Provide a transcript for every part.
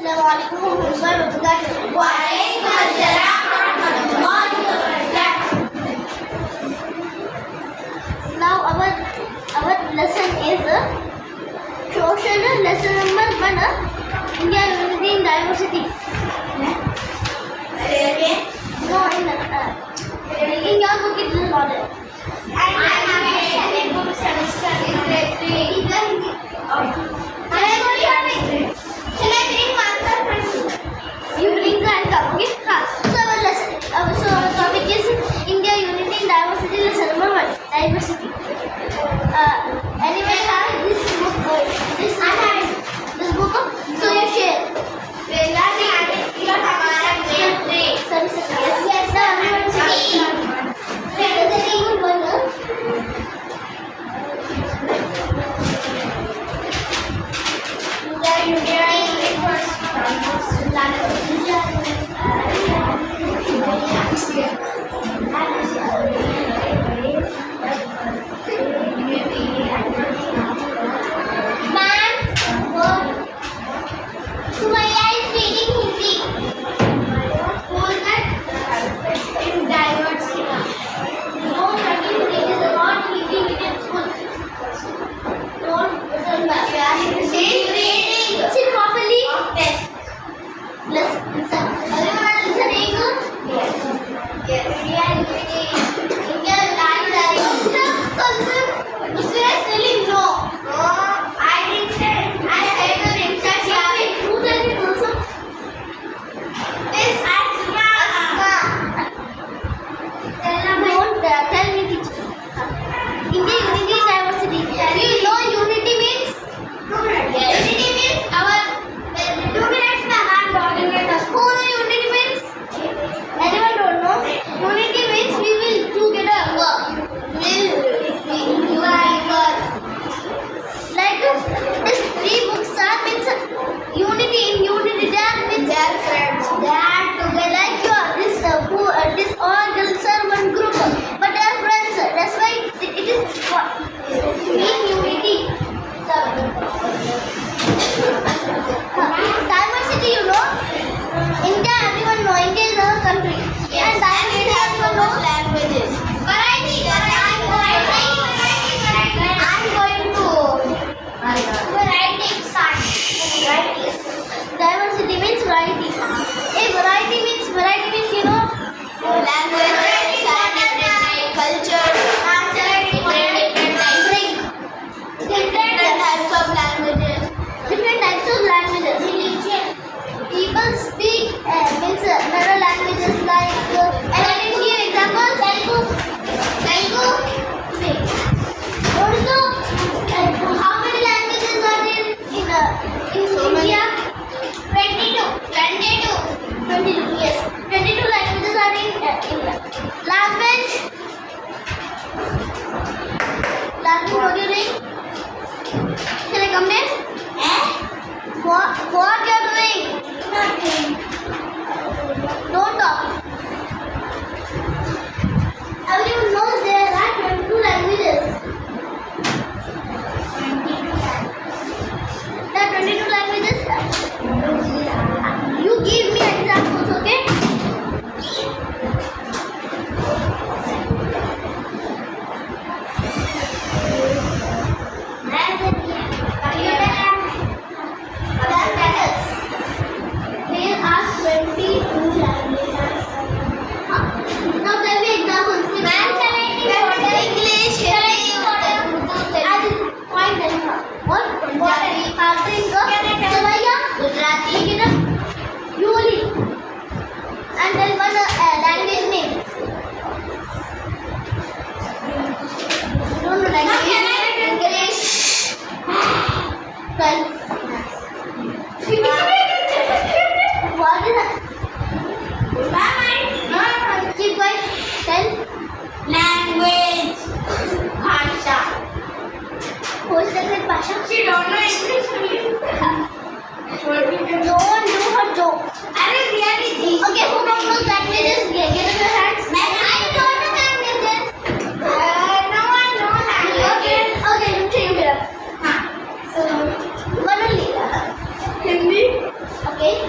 Now our lesson is social lesson number 1, India unity in diversity. No, in your book it is not there. You bring the and come, okay? So our topic is India unity in diversity, lesson number 1, diversity. Anyone have this book? This book? So you share. Yes. Now everyone see. Okay.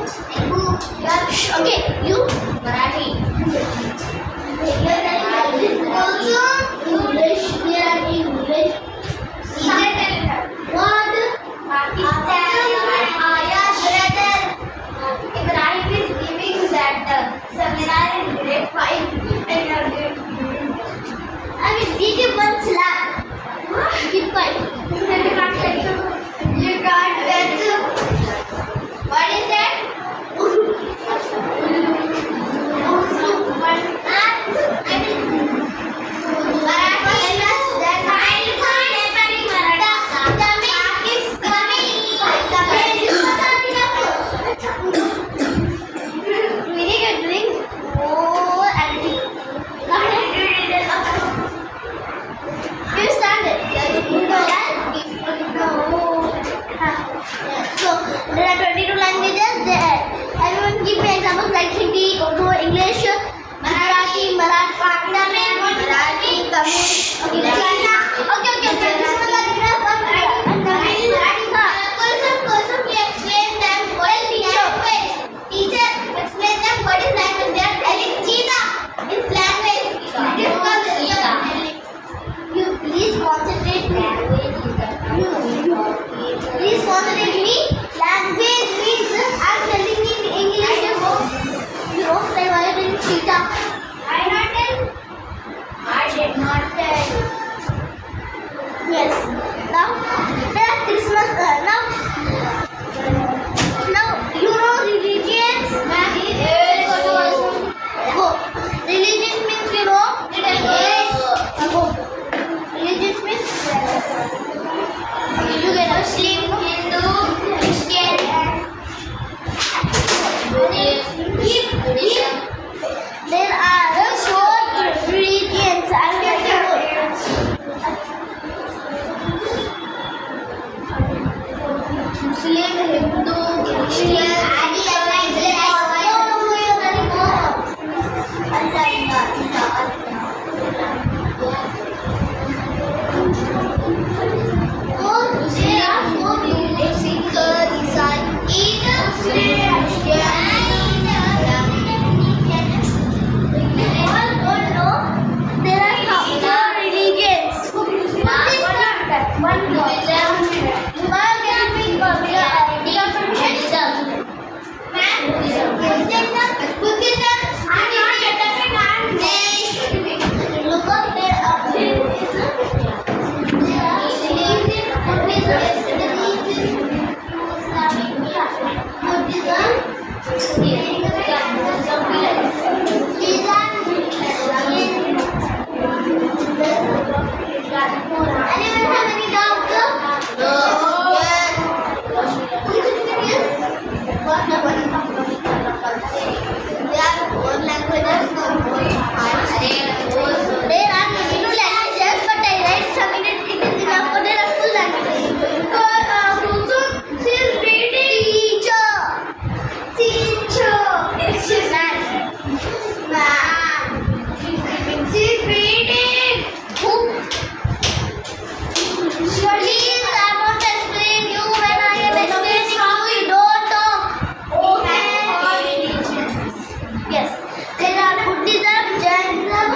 Okay, you Marathi. also English. There are English. What? Pakistan. Aya's brother. Ibrahim is giving that seminar in grade 5 and I will give you one slap. Give five. you can't catch. What is that? So there are 22 languages there. Everyone give me examples like Hindi, Urdu, English, Marathi, Tamil, okay. This one like enough. And Tamil, Also, we explain them what is language. Teacher, explain them what is language. They are telling cheetah is language. It is called cheetah. you please concentrate me. Please concentrate me. Language means I'm telling you in English. You don't say why you didn't cheetah. I did not tell. Yes. Now there are Christmas. Now you know religions. Go. Religion means you know. Go. Religion means you get Muslim, Hindu, Christian, Buddhism. there are four religions. I will tell you. Muslim, Hindu, Christian, Anyone have any doubts? There are 22 languages, but I read some in it. It is enough for there are two languages. Please, I want to explain you when I am explaining you, you don't talk. Yes, there are Buddhism, Jainism.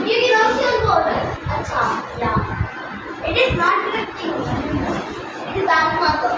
You can also go there. Acha, yeah. It is not good thing. It is Atma.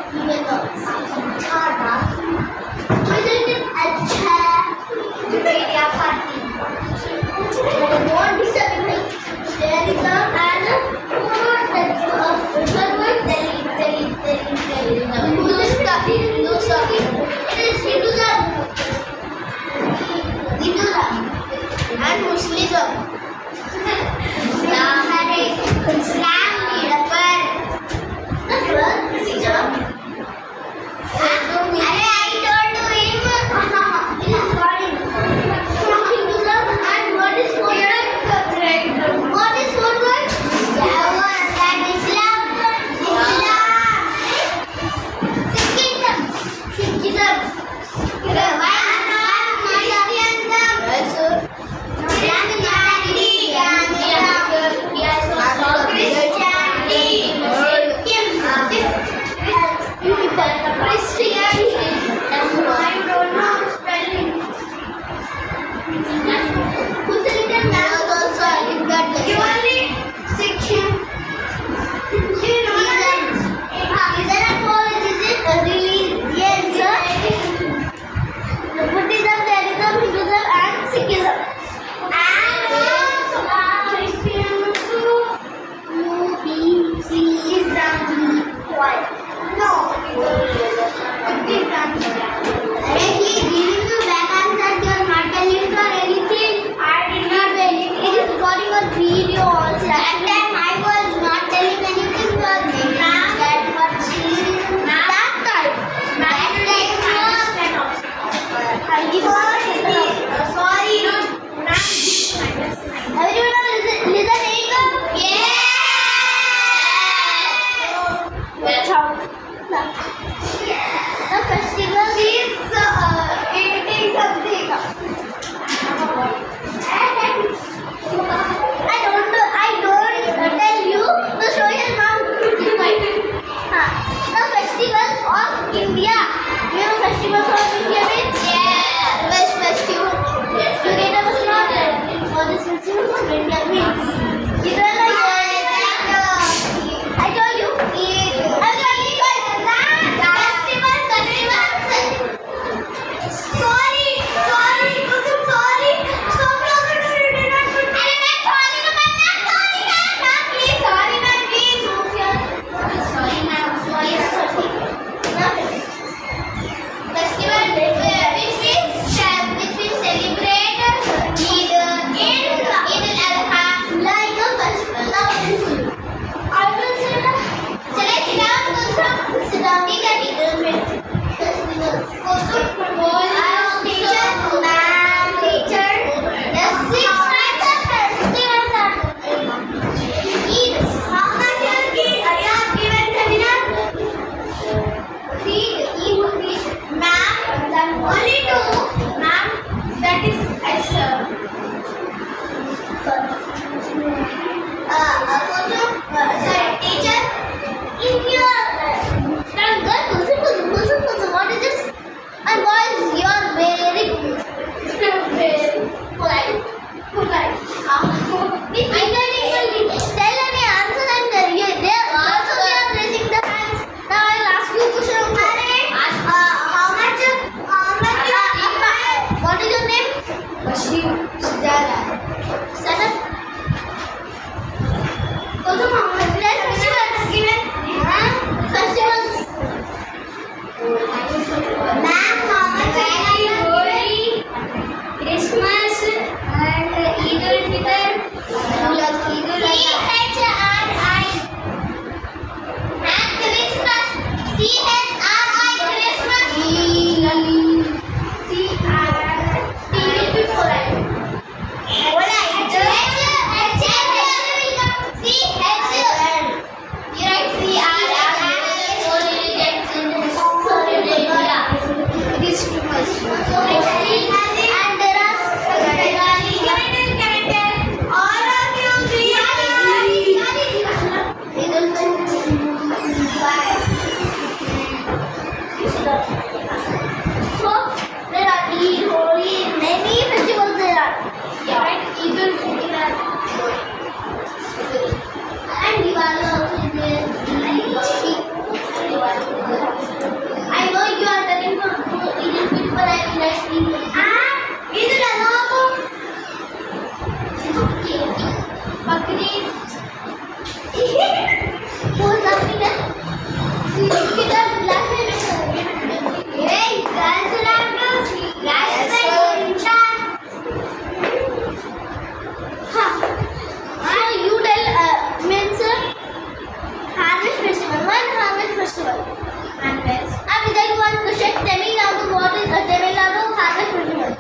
festival. And best. And then one question, Tamil Nadu, what is a Tamil Nadu harvest festival?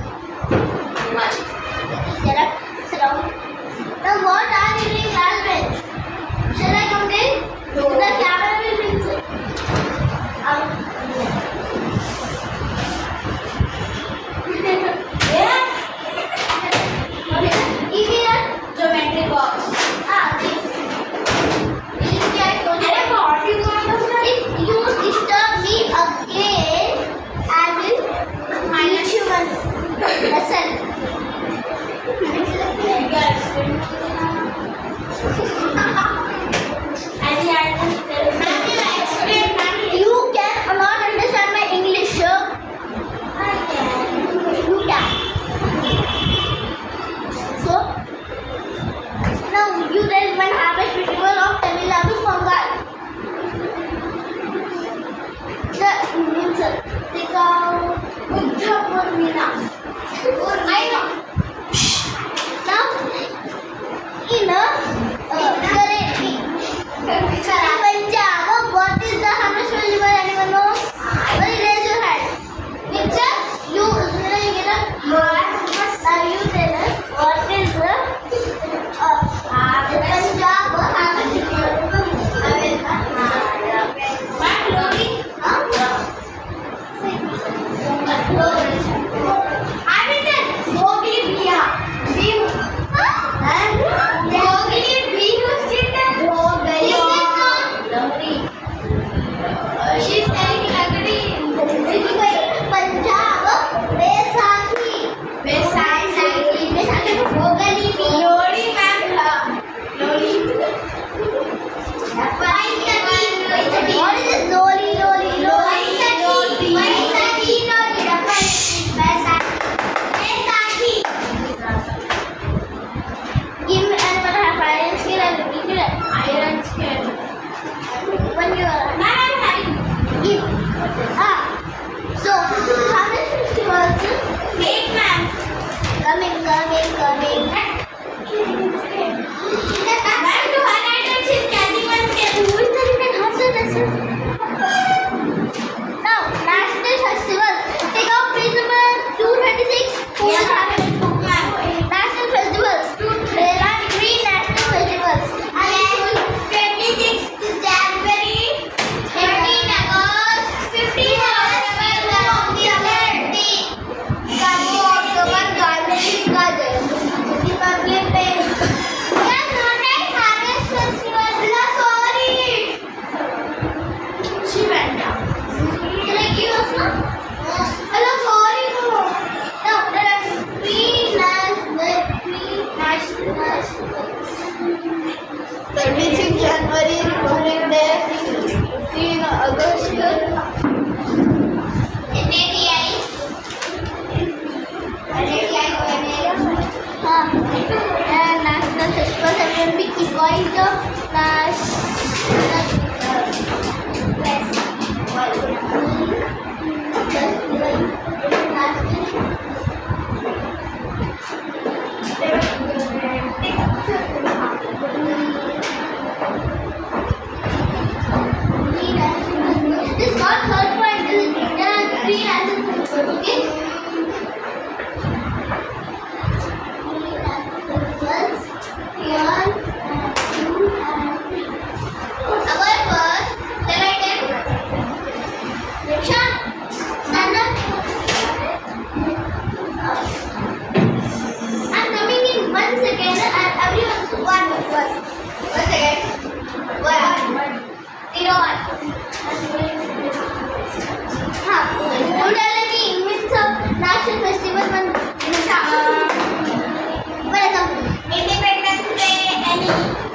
Much. Correct. Sit down. Now what are you doing last bench? Shall I come in? No. The camera will bring you. Yeah. Give me that. Geometry box. This. If If you disturb me again, I will minus you one lesson. You cannot understand my English, sir. You can. So, now you tell one harvest festival of Tamil Nadu Pongal. The means they call Buddha Purnima. I know. Now, in Punjab, what is the harvest festival? Anyone knows? Well, raise your hand. Picture, you get a mark. Now you tell us what is the Punjab harvest festival? She's telling Punjab, Baisakhi. Baisakhi को भोगाली भी. Lodi ma'am. Lodi. What is this? Loli. Give me another half iron skill and give it. Iron skin. When you are give. So harvest festivals. Wait ma'am. Coming. Ma'am, to her item she's catching one skin. Who is the different hustlers? Now, national festivals. Take out page number 226. Who is having this book, ma'am? National festivals. There are 3 national festivals. 26th January, 13 August, 15 October, October Gandhi का जन्मदिन. Republic Day. Yeah, not right. Harvest festival. No, sorry. She went down. Can I give us now? Hello, sorry. No, there are 3 national. 26 January, Republic Day, 15 August. National festivals and when we keep going to this is not third point. There are 3 national festivals. Okay. National festival for example, Independence Day, any